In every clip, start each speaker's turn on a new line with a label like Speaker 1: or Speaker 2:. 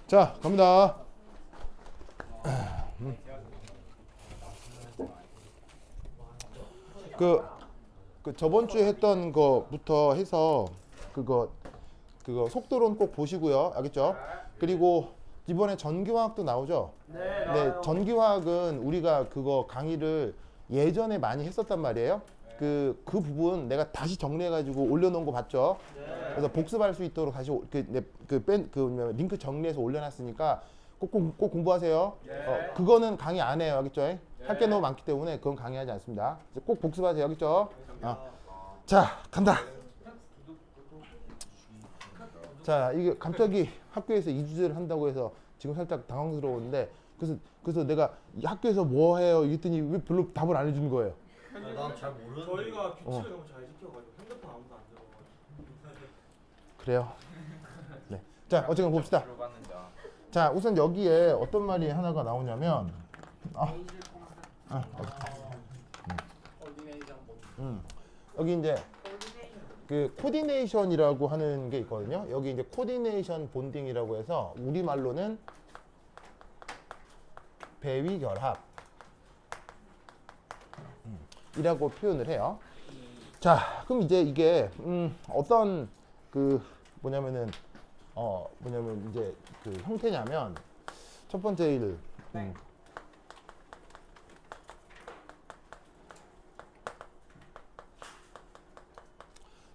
Speaker 1: 자, 갑니다. 그 저번 주에 했던 거부터 해서 그거 속도론 꼭 보시고요. 알겠죠? 그리고 이번에 전기화학도 나오죠? 네, 전기화학은 우리가 그거 강의를 예전에 많이 했었단 말이에요. 그 부분 내가 다시 정리해가지고 올려놓은 거 봤죠? 그래서 복습할 수 있도록 다시 링크 정리해서 올려놨으니까 꼭 공부하세요. 그거는 강의 안 해요. 알겠죠? 할 게 너무 많기 때문에 그건 강의하지 않습니다. 꼭 복습하세요. 알겠죠? 자, 간다. 자, 이게 갑자기 학교에서 이주제를 한다고 해서 지금 살짝 당황스러운데 그래서 내가 학교에서 뭐 해요? 이랬더니 왜 별로 답을 안 해주는 거예요.
Speaker 2: 난 잘 모르는데. 저희가 규칙을 너무 잘 지켜가지고 핸드폰 아무도 안 들어가지고.
Speaker 1: 그래요. 네. 자, 어쨌든 봅시다. 자, 우선 여기에 어떤 말이 하나가 나오냐면 여기 이제 그 코디네이션이라고 하는 게 있거든요. 여기 이제 코디네이션 본딩이라고 해서 우리말로는 배위 결합 이라고 표현을 해요. 자, 그럼 이제 이게 어떤 뭐냐면 이제 그 형태냐면 첫 번째 일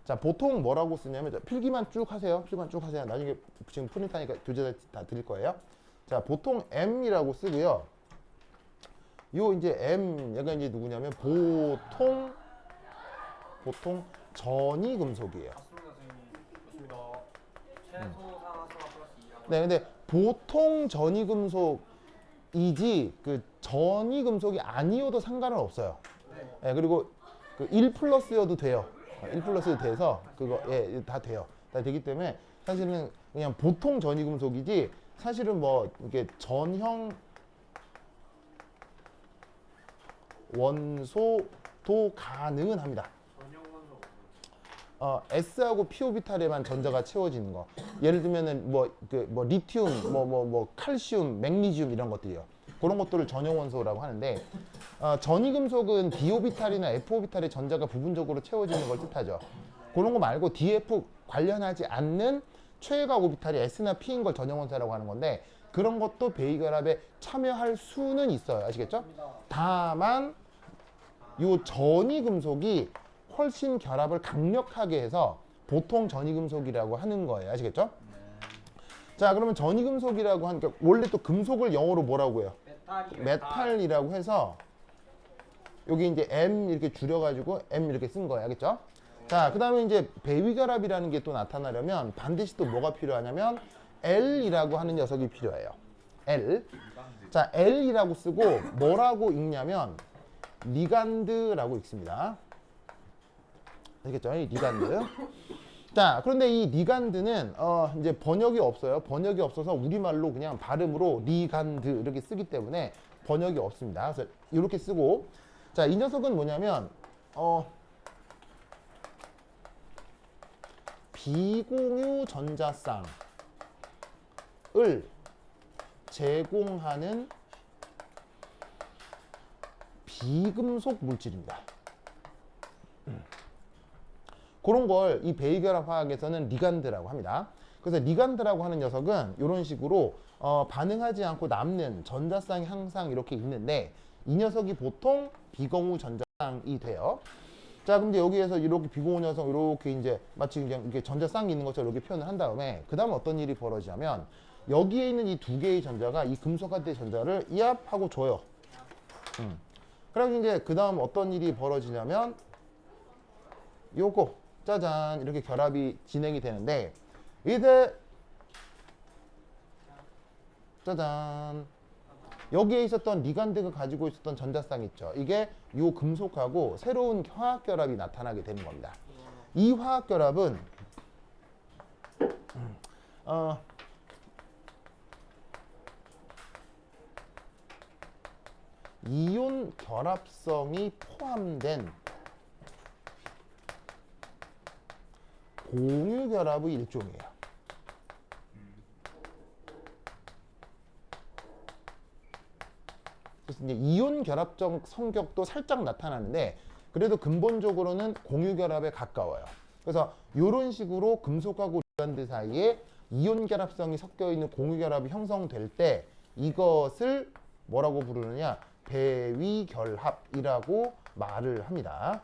Speaker 1: 자, 보통 뭐라고 쓰냐면 필기만 쭉 하세요. 필기만 쭉 하세요. 나중에 지금 프린트하니까 교재다 다 드릴 거예요. 자, 보통 M이라고 쓰고요. 요 이제 M 얘가 이제 누구냐면 보통 전이 금속이에요. 네, 근데 보통 전이 금속이지 그 전이 금속이 아니어도 상관은 없어요. 네, 그리고 그 1 플러스여도 돼요. 1 플러스도 돼서 그거 다 돼요. 다 되기 때문에 사실은 그냥 보통 전이 금속이지 사실은 뭐 이게 전형 원소도 가능은 합니다. S하고 P오비탈에만 전자가 채워지는 거. 예를 들면은 리튬, 칼슘, 맥리듐 이런 것들이요. 그런 것들을 전형 원소라고 하는데 전이 금속은 D오비탈이나 F오비탈의 전자가 부분적으로 채워지는 걸 뜻하죠. 그런 거 말고 DF 관련하지 않는 최외각 오비탈이 S나 P인 걸 전형 원소라고 하는 건데 그런 것도 배위 결합에 참여할 수는 있어요. 아시겠죠? 다만 요 전이 금속이 훨씬 결합을 강력하게 해서 보통 전이 금속이라고 하는 거예요. 아시겠죠? 자, 그러면 전이 금속이라고 하니까 원래 또 금속을 영어로 뭐라고 해요? 메탈이라고 해서 여기 이제 M 이렇게 줄여가지고 M 이렇게 쓴 거예요. 알겠죠? 자, 그 다음에 이제 배위 결합이라는 게 또 나타나려면 반드시 또 뭐가 필요하냐면 L이라고 하는 녀석이 필요해요. L. 자, L이라고 쓰고 뭐라고 읽냐면 리간드라고 읽습니다. 알겠죠? 이 리간드. 자, 그런데 이 리간드는 이제 번역이 없어요. 번역이 없어서 우리말로 그냥 발음으로 리간드 이렇게 쓰기 때문에 번역이 없습니다. 그래서 이렇게 쓰고 자, 이 녀석은 뭐냐면 비공유 전자쌍을 제공하는 비금속 물질입니다. 그런 걸 이 배위결합 화학에서는 리간드라고 합니다. 그래서 리간드라고 하는 녀석은 이런 식으로 반응하지 않고 남는 전자쌍이 항상 이렇게 있는데 이 녀석이 보통 비공유 전자쌍이 돼요. 자, 근데 여기에서 이렇게 비공유 녀석 이렇게 이제 마치 그냥 이렇게 전자쌍이 있는 것처럼 이렇게 표현을 한 다음에 그 다음 어떤 일이 벌어지냐면 여기에 있는 이 두 개의 전자가 이 금속한테 전자를 이압하고 줘요. 그래서 이제 그 다음 어떤 일이 벌어지냐면 요거 짜잔 이렇게 결합이 진행이 되는데 이제 짜잔 여기에 있었던 리간드가 가지고 있었던 전자쌍 있죠. 이게 요 금속하고 새로운 화학 결합이 나타나게 되는 겁니다. 이 화학 결합은 이온 결합성이 포함된 공유 결합의 일종이에요. 그래서 이제 이온 결합적 성격도 살짝 나타나는데 그래도 근본적으로는 공유 결합에 가까워요. 그래서 이런 식으로 금속하고 리간드 사이에 이온 결합성이 섞여 있는 공유 결합이 형성될 때 이것을 뭐라고 부르느냐? 배위 결합이라고 말을 합니다.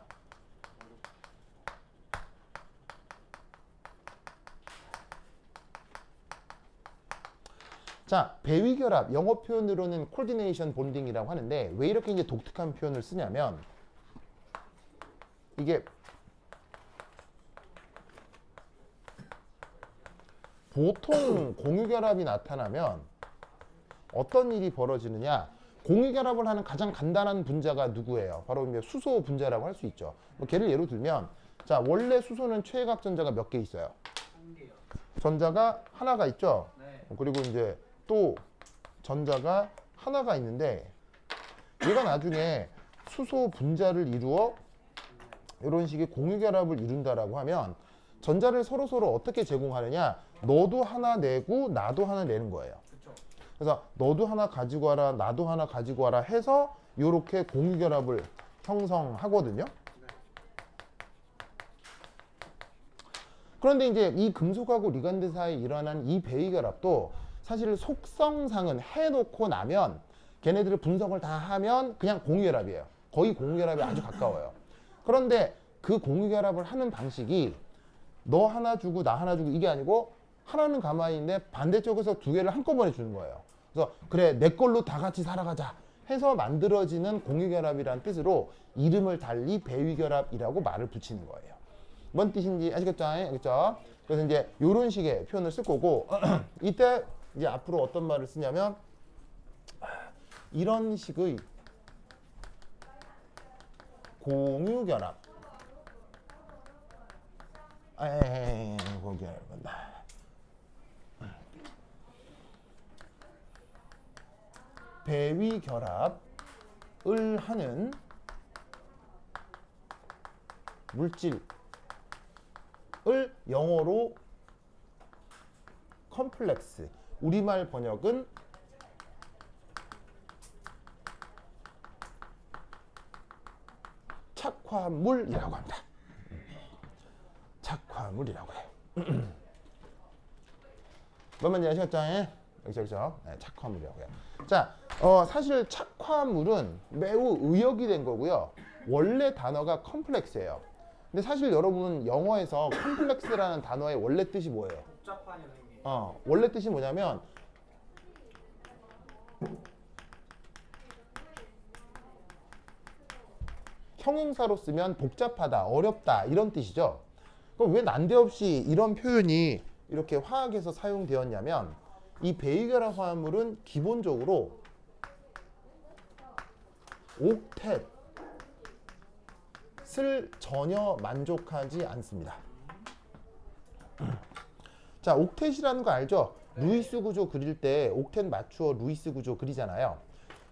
Speaker 1: 자, 배위 결합, 영어 표현으로는 코디네이션 본딩이라고 하는데 왜 이렇게 이제 독특한 표현을 쓰냐면 이게 보통 공유결합이 나타나면 어떤 일이 벌어지느냐? 공유결합을 하는 가장 간단한 분자가 누구예요? 바로 이제 수소 분자라고 할 수 있죠. 뭐 걔를 예로 들면 자, 원래 수소는 최외각 전자가 몇 개 있어요?
Speaker 2: 한 개요.
Speaker 1: 전자가 하나가 있죠.
Speaker 2: 네.
Speaker 1: 그리고 이제 또 전자가 하나가 있는데 얘가 나중에 수소 분자를 이루어 이런 식의 공유결합을 이룬다라고 하면 전자를 서로 어떻게 제공하느냐? 너도 하나 내고 나도 하나 내는 거예요.
Speaker 2: 그렇죠.
Speaker 1: 그래서 너도 하나 가지고 와라, 나도 하나 가지고 와라 해서 이렇게 공유결합을 형성하거든요. 그런데 이제 이 금속하고 리간드 사이에 일어난 이 배위결합도 사실 속성상은 해놓고 나면 걔네들을 분석을 다 하면 그냥 공유결합이에요. 거의 공유결합에 아주 가까워요. 그런데 그 공유결합을 하는 방식이 너 하나 주고 나 하나 주고 이게 아니고 하나는 가만히 있는데 반대쪽에서 두 개를 한꺼번에 주는 거예요. 그래서 그래 내 걸로 다 같이 살아가자 해서 만들어지는 공유결합이라는 뜻으로 이름을 달리 배위결합이라고 말을 붙이는 거예요. 뭔 뜻인지 아시겠죠? 알겠죠? 그래서 이제 이런 식의 표현을 쓸 거고 이때 이제 앞으로 어떤 말을 쓰냐면 이런 식의 공유결합 공유결합 배위결합을 하는 물질을 영어로 컴플렉스, 우리말 번역은 착화물이라고 합니다. 착화물이라고 해요. 뭔 말인지 아시겠죠? 그렇죠? 네, 착화물이라고 해요. 자, 사실 착화물은 매우 의역이 된 거고요. 원래 단어가 컴플렉스예요. 근데 사실 여러분 영어에서 컴플렉스라는 단어의 원래 뜻이 뭐예요?
Speaker 2: 복잡한 현상이.
Speaker 1: 원래 뜻이 뭐냐면 형용사로 쓰면 복잡하다, 어렵다 이런 뜻이죠. 그럼 왜 난데없이 이런 표현이 이렇게 화학에서 사용되었냐면 이 배위결합 화합물은 기본적으로 옥텟을 전혀 만족하지 않습니다. 자, 옥텟이라는 거 알죠? 루이스 구조 그릴 때 옥텟 맞추어 루이스 구조 그리잖아요.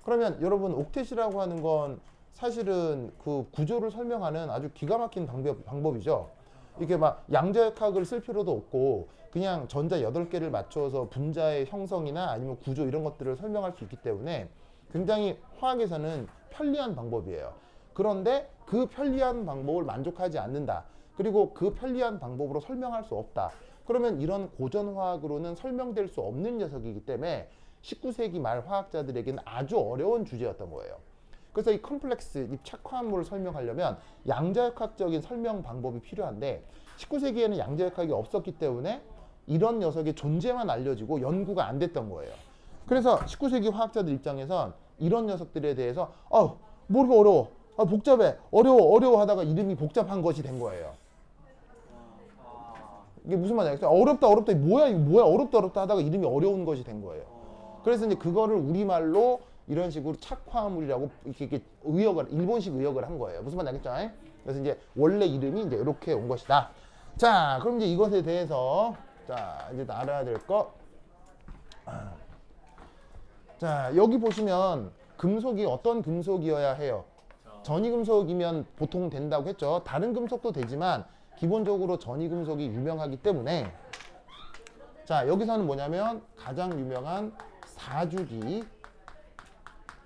Speaker 1: 그러면 여러분 옥텟이라고 하는 건 사실은 그 구조를 설명하는 아주 기가 막힌 방법이죠. 이렇게 막 양자역학을 쓸 필요도 없고 그냥 전자 8개를 맞춰서 분자의 형성이나 아니면 구조 이런 것들을 설명할 수 있기 때문에 굉장히 화학에서는 편리한 방법이에요. 그런데 그 편리한 방법을 만족하지 않는다. 그리고 그 편리한 방법으로 설명할 수 없다. 그러면 이런 고전화학으로는 설명될 수 없는 녀석이기 때문에 19세기 말 화학자들에게는 아주 어려운 주제였던 거예요. 그래서 이 컴플렉스, 이 착화물을 설명하려면 양자역학적인 설명 방법이 필요한데 19세기에는 양자역학이 없었기 때문에 이런 녀석의 존재만 알려지고 연구가 안 됐던 거예요. 그래서 19세기 화학자들 입장에선 이런 녀석들에 대해서 모르고 어려워, 복잡해, 어려워 하다가 이름이 복잡한 것이 된 거예요. 이게 무슨 말이야? 어렵다 뭐야 이거 뭐야 어렵다 하다가 이름이 어려운 것이 된 거예요. 그래서 이제 그거를 우리말로 이런 식으로 착화물이라고 이렇게 의역을 일본식 의역을 한 거예요. 무슨 말인지 알겠죠? 그래서 이제 원래 이름이 이제 이렇게 온 것이다. 자, 그럼 이제 이것에 대해서 자 이제 알아야 될 거. 자, 여기 보시면 금속이 어떤 금속이어야 해요? 전이금속이면 보통 된다고 했죠. 다른 금속도 되지만 기본적으로 전이금속이 유명하기 때문에 자 여기서는 뭐냐면 가장 유명한 4주기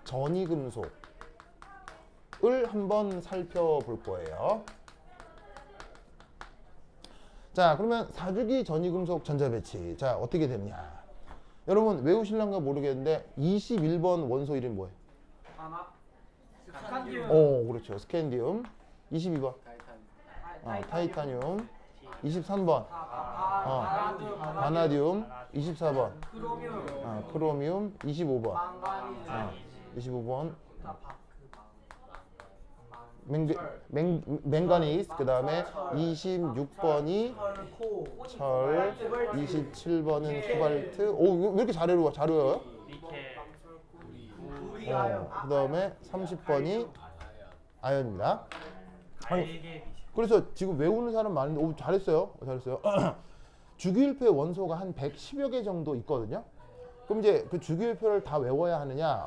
Speaker 1: 전이금속을 한번 살펴볼 거예요. 자, 그러면 4주기 전이금속 전자배치. 자, 어떻게 되느냐. 여러분 외우실란가 모르겠는데 21번 원소 이름 뭐예요?
Speaker 2: 하나. 스칸디움.
Speaker 1: 오, 그렇죠. 스캔디움. 22번. 타이타늄. 23번. 바나디움. 24번. 크로미움. 25번.
Speaker 2: 망가니즈.
Speaker 1: 25번. 맹가니스. 그 다음에 26번이 철. 27번은 코발트. 오, 왜 이렇게 잘 외워요? 그 다음에 30번이 아연입니다. 그래서 지금 외우는 사람 많은데, 오, 잘했어요. 주기율표의 원소가 한 110여 개 정도 있거든요. 그럼 이제 그 주기율표를 다 외워야 하느냐?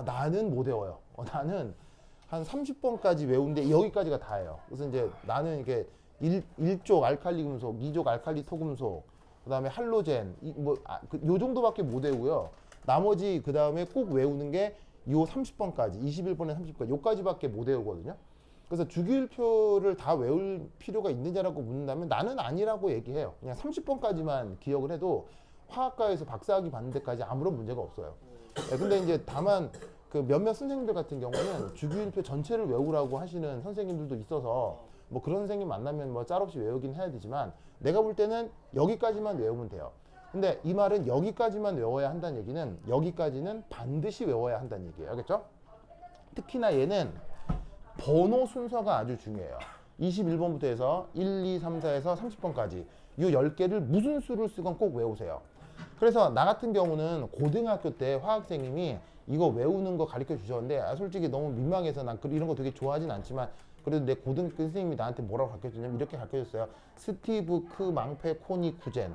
Speaker 1: 나는 못 외워요. 나는 한 30번까지 외우는데 여기까지가 다예요. 그래서 이제 나는 이게 1족 알칼리 금속, 2족 알칼리 토금속, 그 다음에 할로젠, 요 정도밖에 못 외우고요. 나머지 그 다음에 꼭 외우는 게 요 30번까지, 21번에 30번까지, 요까지밖에 못 외우거든요. 그래서 주기율표를 다 외울 필요가 있느냐라고 묻는다면 나는 아니라고 얘기해요. 그냥 30번까지만 기억을 해도 화학과에서 박사학위 받는 데까지 아무런 문제가 없어요. 근데 이제 다만 그 몇몇 선생님들 같은 경우는 주기율표 전체를 외우라고 하시는 선생님들도 있어서 뭐 그런 선생님 만나면 뭐 짤없이 외우긴 해야 되지만 내가 볼 때는 여기까지만 외우면 돼요. 근데 이 말은 여기까지만 외워야 한다는 얘기는 여기까지는 반드시 외워야 한다는 얘기예요. 알겠죠? 특히나 얘는 번호 순서가 아주 중요해요. 21번부터 해서 1, 2, 3, 4에서 30번까지 이 10개를 무슨 수를 쓰건 꼭 외우세요. 그래서 나 같은 경우는 고등학교 때 화학생님이 이거 외우는 거 가르쳐 주셨는데 솔직히 너무 민망해서 난 이런 거 되게 좋아하진 않지만 그래도 내 고등학교 선생님이 나한테 뭐라고 가르쳐 주냐면 이렇게 가르쳐 줬어요. 스티브 크 망페 코니 쿠젠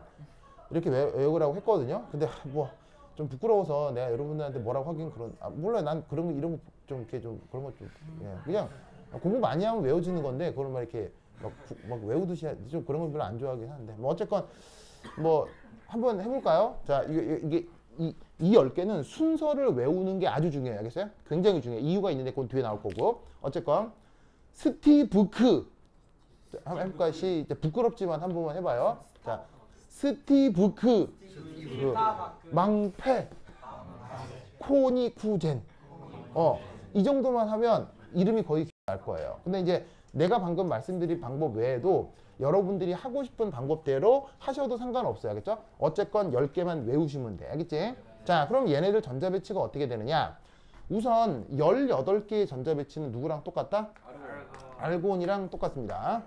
Speaker 1: 이렇게 외우라고 했거든요. 근데 뭐 좀 부끄러워서 내가 여러분들한테 뭐라고 하긴 몰라요. 난 그런 거 이런 거 좀 이렇게 좀 그런 거 좀 그냥 공부 많이 하면 외워지는 건데 그걸 막 이렇게 막 외우듯이 좀 그런 걸 별로 안 좋아하긴 하는데 뭐 어쨌건 뭐 한번 해볼까요? 자, 이게 이 10개는 순서를 외우는 게 아주 중요해요. 알겠어요? 굉장히 중요해요. 이유가 있는데 그건 뒤에 나올 거고. 어쨌건 스티브크 한번 해볼까요? 부끄럽지만 한 번만 해봐요. 자, 스티브크 망페 코니쿠젠 이 정도만 하면 이름이 거의 날 거예요. 근데 이제 내가 방금 말씀드린 방법 외에도 여러분들이 하고 싶은 방법대로 하셔도 상관없어요. 알겠죠? 어쨌건 10개만 외우시면 돼. 알겠지? 자, 그럼 얘네들 전자배치가 어떻게 되느냐? 우선 18개의 전자배치는 누구랑 똑같다? 알곤이랑 똑같습니다.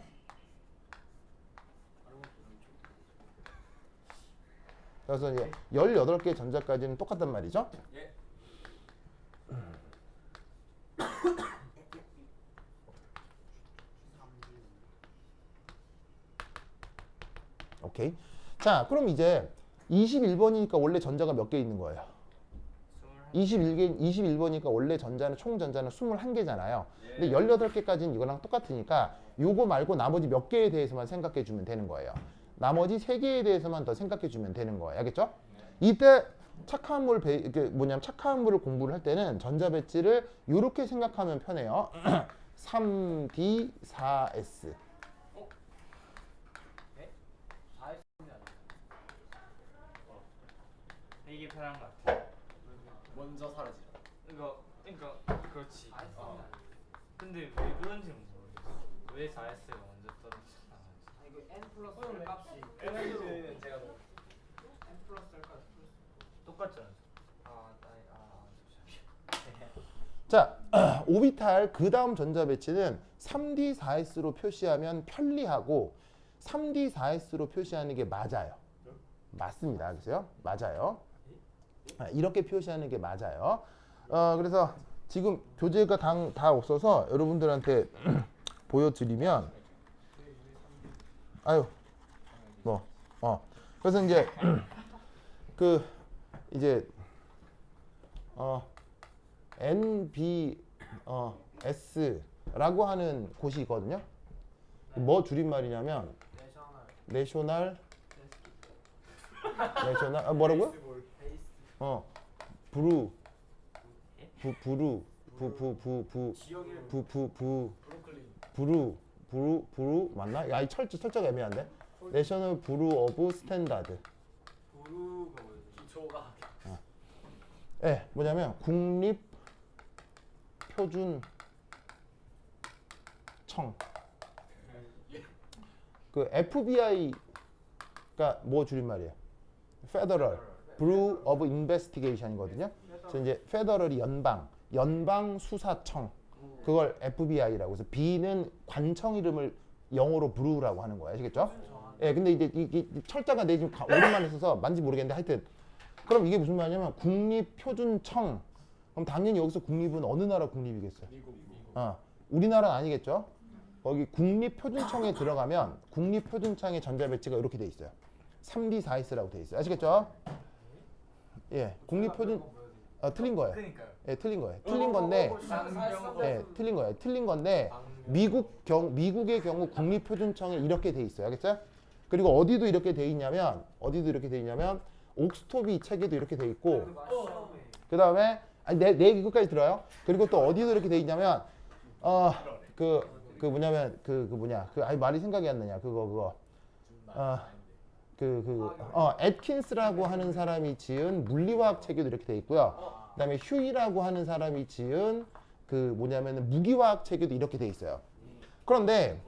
Speaker 1: 그래서 이제 18개 전자까지는 똑같단 말이죠.
Speaker 2: 예.
Speaker 1: 오케이. 자, 그럼 이제 21번이니까 원래 전자가 몇 개 있는 거예요? 21번이니까 원래 총 전자는 21개잖아요. 근데 18개까지는 이거랑 똑같으니까 요거 말고 나머지 몇 개에 대해서만 생각해 주면 되는 거예요. 나머지 3개에 대해서만 더 생각해 주면 되는 거예요. 알겠죠? 이때 착화한 물을 공부를 할 때는 전자 배치를 이렇게 생각하면 편해요. 3D4S.
Speaker 2: 이게 편한 것 같아.
Speaker 3: 먼저 사라지죠.
Speaker 2: 그러니까 그렇지. 근데 왜 그런지 모르겠어. 왜 4S가 먼저 떨어졌나?
Speaker 4: 이거 n 플러스 L 값이
Speaker 3: 에너지는 제가 뭐
Speaker 4: n 플러스 L 값
Speaker 2: 똑같잖아.
Speaker 1: 자, 오비탈 그 다음 전자 배치는 3D4S로 표시하면 편리하고 3D4S로 표시하는 게 맞아요. 맞습니다. 그래서요? 맞아요. 이렇게 표시하는 게 맞아요. 그래서 지금 교재가 다 없어서 여러분들한테 보여드리면 그래서 이제 NBS라고 하는 곳이 있거든요. 뭐 줄임말이냐면 내셔널 뭐라고요? 브루
Speaker 3: 지역이
Speaker 1: 부루 맞나? 야, 이 철자가 애매한데. 내셔널 부루 오브 스탠다드.
Speaker 2: 부루가 뭐예요?
Speaker 3: 기초가
Speaker 1: 예, 뭐냐면 국립 표준 청. 그 FBI가 뭐 줄임말이에요? Federal Bureau of Investigation이거든요. 그래서 이제 Federal이 연방 수사청. 그걸 FBI라고 해서 B는 관청 이름을 영어로 Bureau라고 하는 거예요. 아시겠죠? 예, 근데 이제 이 철자가 내 지금 오랜만에 써서 만지 모르겠는데 하여튼 그럼 이게 무슨 말이냐면 국립표준청. 그럼 당연히 여기서 국립은 어느 나라 국립이겠어요?
Speaker 3: 미국
Speaker 1: 우리나라는 아니겠죠? 거기 국립표준청에 들어가면 국립표준청의 전자배치가 이렇게 돼 있어요. 3D 4S라고 돼 있어요. 아시겠죠? 예, 국립표준 틀린 거예요.
Speaker 3: 그러니까요.
Speaker 1: 예, 틀린 거예요. 틀린 건데 예, 틀린 거예요. 틀린 건데 미국의 경우 국립표준청에 이렇게 돼 있어요. 알겠어요? 그리고 어디도 이렇게 돼 있냐면 옥스토비 책에도 이렇게 돼 있고 그다음에 내 이거까지 들어요. 그리고 또 어디도 이렇게 돼 있냐면 말이 생각이 안 나냐. 애킨스라고 하는 사람이 지은 물리화학 책에도 이렇게 돼 있고요. 그다음에 휴이라고 하는 사람이 지은 무기화학 책에도 이렇게 돼 있어요. 그런데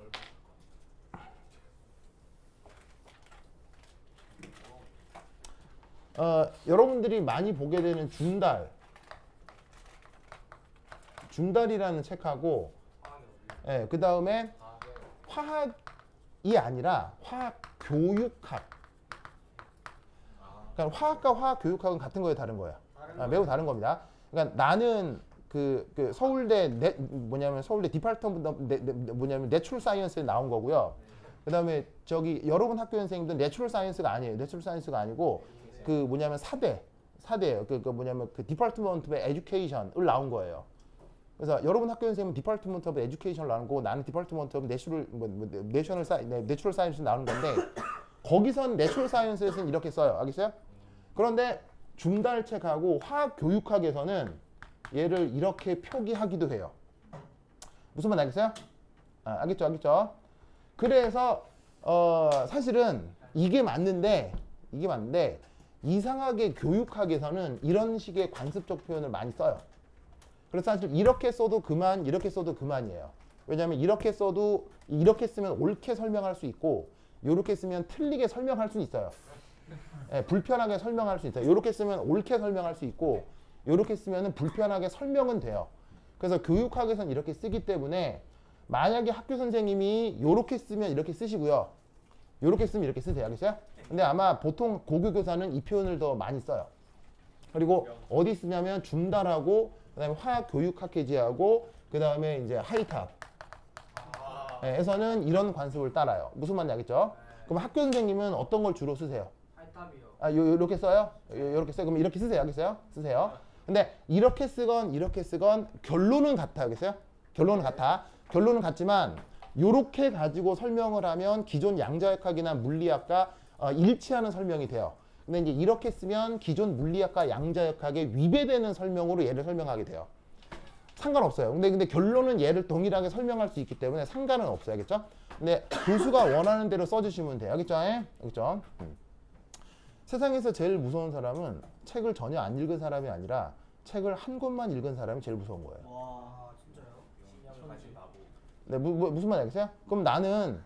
Speaker 1: 여러분들이 많이 보게 되는 준달이라는 책하고 그 다음에 화학이 아니라 화학교육학. 그러니까 화학과 화학교육학은 같은 거예요, 다른 거예요? 매우 다른 겁니다. 그러니까 나는 서울대 서울대 디파트먼트 내추럴 사이언스에 나온 거고요. 그다음에 저기 여러분 학교 선생님들 내추럴 사이언스가 아니에요. 내추럴 사이언스가 아니고 사대예요. 디파트먼트 오브 에듀케이션을 나온 거예요. 그래서 여러분 학교 선생님은 디파트먼트 오브 에듀케이션을 나온 거고 나는 디파트먼트 오브 내추럴 사이언스 나오는 건데 거기선 내추럴 사이언스에서는 이렇게 써요. 알겠어요? 그런데 중달책하고 화학교육학에서는 얘를 이렇게 표기하기도 해요. 무슨 말 알겠어요? 알겠죠? 그래서 사실은 이게 맞는데 이상하게 교육학에서는 이런 식의 관습적 표현을 많이 써요. 그래서 사실 이렇게 써도 그만, 이렇게 써도 그만이에요. 왜냐하면 이렇게 써도 이렇게 쓰면 옳게 설명할 수 있고 이렇게 쓰면 틀리게 설명할 수 있어요. 예, 불편하게 설명할 수 있어요. 이렇게 쓰면 옳게 설명할 수 있고 이렇게 쓰면 불편하게 설명은 돼요. 그래서 교육학에서는 이렇게 쓰기 때문에 만약에 학교 선생님이 이렇게 쓰면 이렇게 쓰시고요. 이렇게 쓰면 이렇게 쓰세요. 알겠어요? 근데 아마 보통 고교교사는 이 표현을 더 많이 써요. 그리고 어디 쓰냐면 중달하고 그다음에 화학교육학회지하고 그다음에 이제 하이탑 에서는 이런 관습을 따라요. 무슨 말인지 알겠죠? 그럼 학교 선생님은 어떤 걸 주로 쓰세요?
Speaker 4: 하이탑이요.
Speaker 1: 요렇게 써요? 요렇게 써요? 그럼 이렇게 쓰세요. 알겠어요? 쓰세요. 근데 이렇게 쓰건 결론은 같아요. 알겠어요? 결론은 같아. 결론은 같지만 요렇게 가지고 설명을 하면 기존 양자역학이나 물리학과 일치하는 설명이 돼요. 근데 이제 이렇게 쓰면 기존 물리학과 양자역학에 위배되는 설명으로 얘를 설명하게 돼요. 상관없어요. 근데 결론은 얘를 동일하게 설명할 수 있기 때문에 상관은 없어요. 알겠죠? 근데 교수가 원하는 대로 써주시면 돼요. 알겠죠? 알겠죠? 세상에서 제일 무서운 사람은 책을 전혀 안 읽은 사람이 아니라 책을 한 권만 읽은 사람이 제일 무서운 거예요.
Speaker 2: 와 진짜요?
Speaker 3: 신념을 가진 바보.
Speaker 1: 네, 무슨 말 알겠어요? 그럼 나는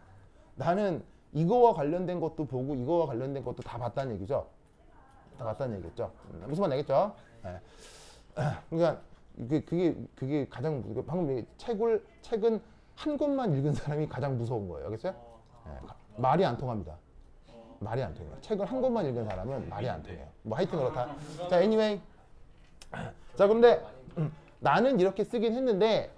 Speaker 1: 이거와 관련된 것도 보고 이거와 관련된 것도 다 봤다는 얘기죠. 다 봤다는 얘기겠죠. 무슨 말 알겠죠? 네. 그러니까 그게 가장 방금 책은 한 권만 읽은 사람이 가장 무서운 거예요. 알겠어요? 네. 말이 안 통합니다. 말이 안 통해요. 책을 한 권만 읽은 사람은 말이 안 통해요. 뭐 하여튼 그렇다. 자, anyway. 자, 그런데 나는 이렇게 쓰긴 했는데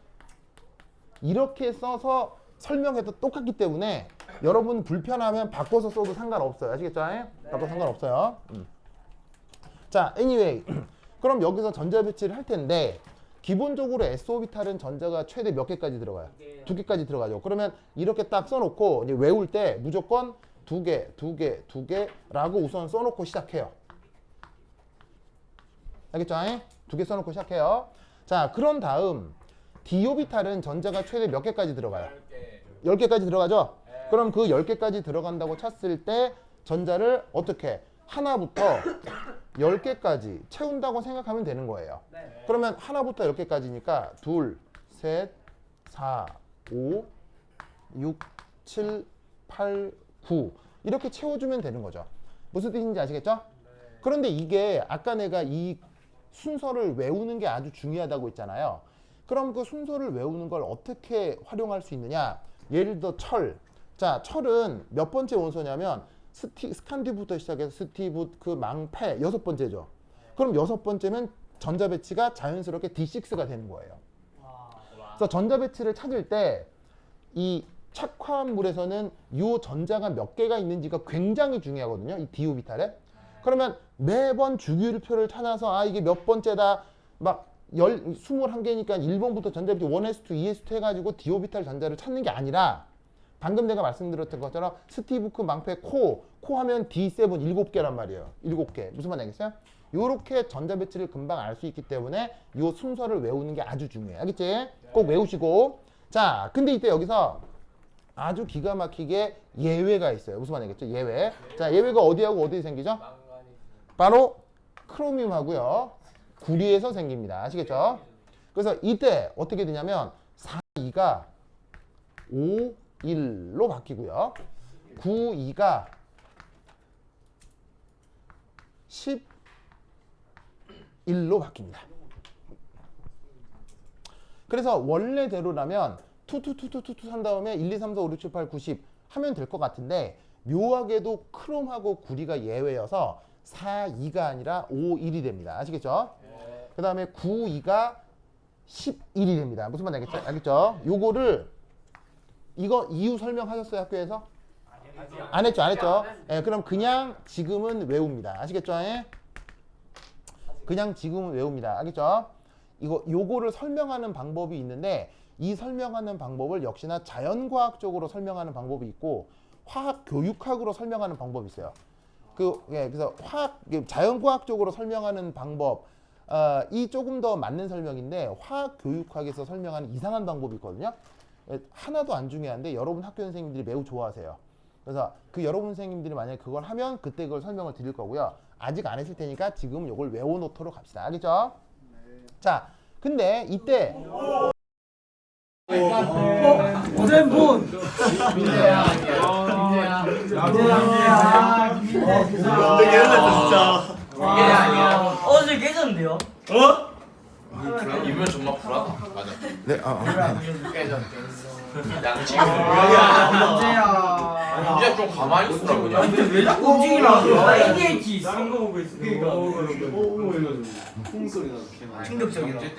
Speaker 1: 이렇게 써서 설명해도 똑같기 때문에 여러분 불편하면 바꿔서 써도 상관없어요. 아시겠죠? 바꿔도 상관없어요. 자, anyway. 그럼 여기서 전자배치를 할 텐데 기본적으로 S오비탈은 전자가 최대 몇 개까지 들어가요? 2개까지 들어가죠. 그러면 이렇게 딱 써놓고 이제 외울 때 무조건 2개라고 우선 써놓고 시작해요. 알겠죠? 2개 써놓고 시작해요. 자, 그런 다음 디오비탈은 전자가 최대 몇 개까지 들어가요? 10개까지 들어가죠? 그럼 그 10개까지 들어간다고 쳤을 때 전자를 어떻게 하나부터 10개까지 채운다고 생각하면 되는 거예요.
Speaker 4: 네.
Speaker 1: 그러면 하나부터 10개까지니까 2, 3, 4, 5, 6, 7, 8, 9 이렇게 채워주면 되는 거죠. 무슨 뜻인지 아시겠죠? 그런데 이게 아까 내가 이 순서를 외우는 게 아주 중요하다고 했잖아요. 그럼 그 순서를 외우는 걸 어떻게 활용할 수 있느냐? 예를 들어 철. 자, 철은 몇 번째 원소냐면 스칸디부터 시작해서 스티브, 망패 6번째죠. 그럼 6번째면 전자 배치가 자연스럽게 D6가 되는 거예요. 그래서 전자 배치를 찾을 때 이 착화물에서는 이 전자가 몇 개가 있는지가 굉장히 중요하거든요. 이 디오비탈에. 그러면 매번 주기율표를 찾아서 아 이게 몇 번째다 막 21개니까 1번부터 전자 배치 1s2, 2s2 해가지고 디오비탈 전자를 찾는 게 아니라 방금 내가 말씀드렸던 것처럼 스티브크, 망패, 코 하면 D7 7개란 말이에요. 7개. 무슨 말 알겠어요? 요렇게 전자 배치를 금방 알 수 있기 때문에 요 순서를 외우는 게 아주 중요해요. 알겠지? 꼭 외우시고. 자, 근데 이때 여기서 아주 기가 막히게 예외가 있어요. 무슨 말 알겠죠? 예외. 자, 예외가 어디하고 어디 생기죠? 바로 크로뮴하고요. 구리에서 생깁니다. 아시겠죠? 그래서 이때 어떻게 되냐면 4, 2가 5, 1로 바뀌고요. 9, 2가 11로 바뀝니다. 그래서 원래대로라면 투투투투투 한 다음에 1, 2, 3, 4, 5, 6, 7, 8, 9, 10 하면 될 것 같은데 묘하게도 크롬하고 구리가 예외여서 4, 2가 아니라 5, 1이 됩니다. 아시겠죠? 그 다음에 9, 2가 11이 됩니다. 무슨 말 알겠죠? 알겠죠? 요거를 이거 이유 설명하셨어요? 학교에서? 안 했죠? 안 했죠? 예, 그럼 그냥 지금은 외웁니다. 아시겠죠? 예? 그냥 지금은 외웁니다. 알겠죠? 요거를 설명하는 방법이 있는데 이 설명하는 방법을 역시나 자연과학적으로 설명하는 방법이 있고 화학교육학으로 설명하는 방법이 있어요. 그래서 자연과학적으로 설명하는 방법 이 조금 더 맞는 설명인데 화학교육학에서 설명하는 이상한 방법이 있거든요. 하나도 안 중요한데 여러분 학교 선생님들이 매우 좋아하세요. 그래서 그 여러분 선생님들이 만약에 그걸 하면 그때 그걸 설명을 드릴 거고요. 아직 안 했을 테니까 지금 이걸 외워놓도록 합시다. 알겠죠? 자, 근데 이때
Speaker 2: 오젠본
Speaker 3: 되게 진짜.
Speaker 5: 어제 깨졌는데요?
Speaker 3: 이면 정말 불하다. 맞아.
Speaker 1: 네,
Speaker 3: 깨져. 양치기. 문제야 좀 가만히 있으라 그냥.
Speaker 5: 근데 왜 자꾸 움직이라고? ADHD
Speaker 2: 다른 거 보고 있으니까
Speaker 5: 충격적이다.